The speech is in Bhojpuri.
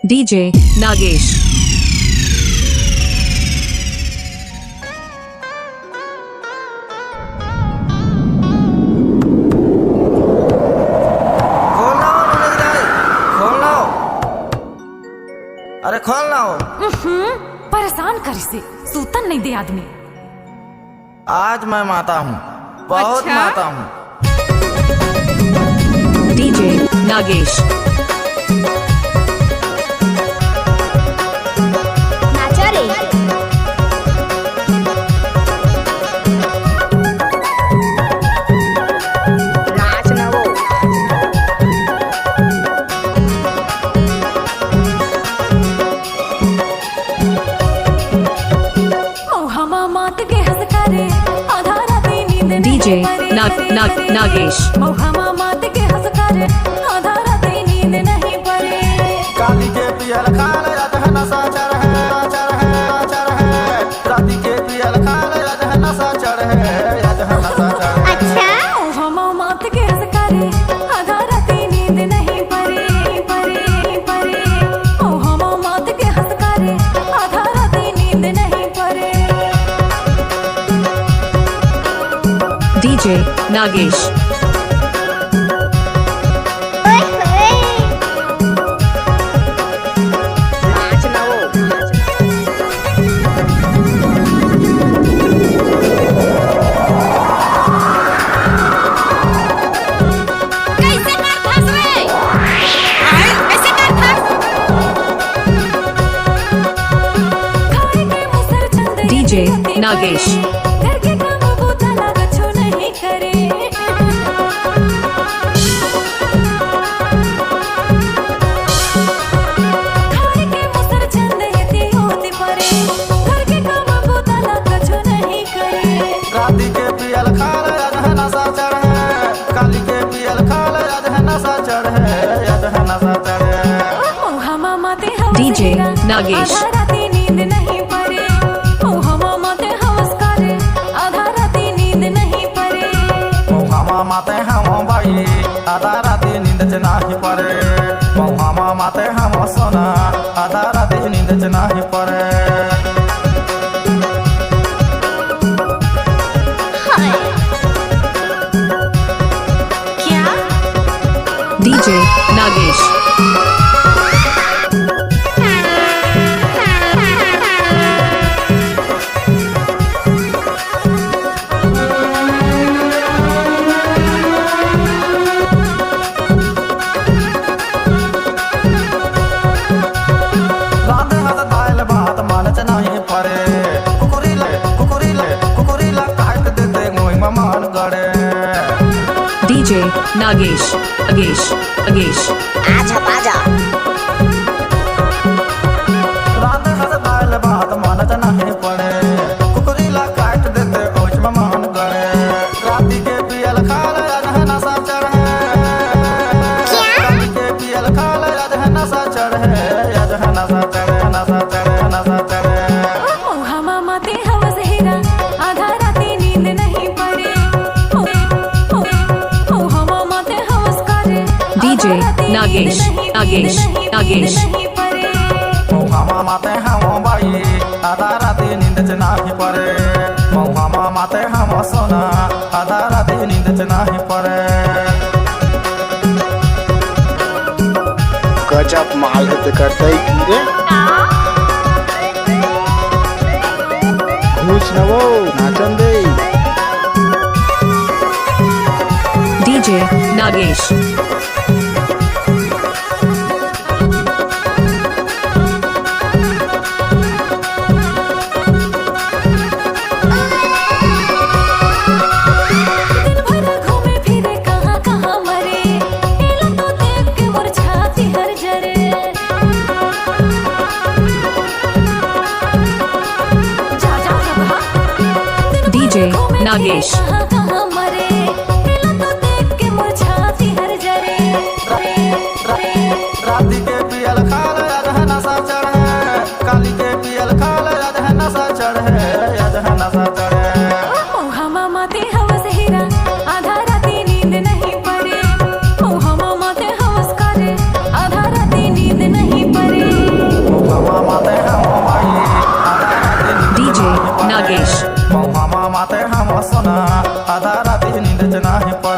DJ Nagesh. अरे खोल ना हो। परेशान कर इसे, सूतन नहीं दे आदमी। आज मैं माता हूँ, बहुत अच्छा? माता हूँ। DJ Nagesh. नाचा रे नाच ना वो मोहमा मात के हंस करे आधारा पे नींद DJ नहीं परे। Nagesh. मोहमा मात के हंस करे आधारा पे नींद नहीं परे। काली के पियल खाल रात है नशा चढ़ है, चढ़ है, चढ़ है। राती के पियल खाल रात है नशा चढ़ है, रात है नशा चढ़ है। अच्छा मोहमा मात के हंस करे आधारा पे नींद नहीं परे, परे, परे। मोहमा मात के हंस करे आधारा पे नींद नहीं परे। DJ Nagesh. ओए होए नाच ना वो कैसे कर फंस रे आए कैसे कर फंस खाए के मुसर चंद DJ Nagesh. घर के काम बूता लगा छो नहीं करे। खाए के मुसर चंद यति होती परे। घर के काम बूता लगा छो नहीं करे। राती के पियल खाल रात है नशा चढ़ है। काली के पियल खाल रात है नशा चढ़ है, रात है नशा चढ़ है। मोहमा माते हवस DJ हेरा, नागेश। आधा राती नींद नहीं परे। मोहमा माते हवस करे आधा राती नींद नहीं परे। मौहामा माते हम बाई आधा राती नींद च नाही परे। मौहामा माते हम सोना आधा राती नींद च नाही परे। हाय क्या DJ Nagesh. रात हाथ दाल भात मानच नहीं परे। कुकुरी ला काट देते मोई मान गड़े। DJ Nagesh. Nagesh. आजा बाजा रात हाथ दाल भात मानच नहीं पड़े। कुकुरी ला काट देते ओच मान गड़े। राती के पियल खाल रात है नशा चढ़ है। राती के पियल खाल रात है नशा चढ़ है, रात है नशा चढ़ है, नशा चढ़ है, नशा चढ़ है। मोहमा माते हवस हेरा, आधा राती नींद नहीं परे। मोहमा माते हवस करे DJ आधा राती नागेश, नींद नागेश, नहीं, नागेश। नींद नहीं परे। मौहामा माते हम बाई आधा राती नींद च नाही परे। मौहामा माते हम सोना आधा राती नींद च नाही परे। गजब माल है तो करता ही की रे घूस न वो नाचन दे DJ Nagesh. दिन भर घूमे फिरे कहाँ कहाँ मरे। एला तो देख के मोर छाती हर जरे। जा जा जा DJ Nagesh. कहाँ कहाँ मरे। एला तो देख के मोर छाती हर जरे। राती के पियल खाल रात है नशा चढ़ है। काली के पियल खाल रात है नशा चढ़ है, रात है नशा चढ़ है। मोहमा माते हवस हेरा, आधा राती नींद नहीं परे। मोहमा माते हवस करे आधा राती नींद नहीं परे। खर्च नाही पड़े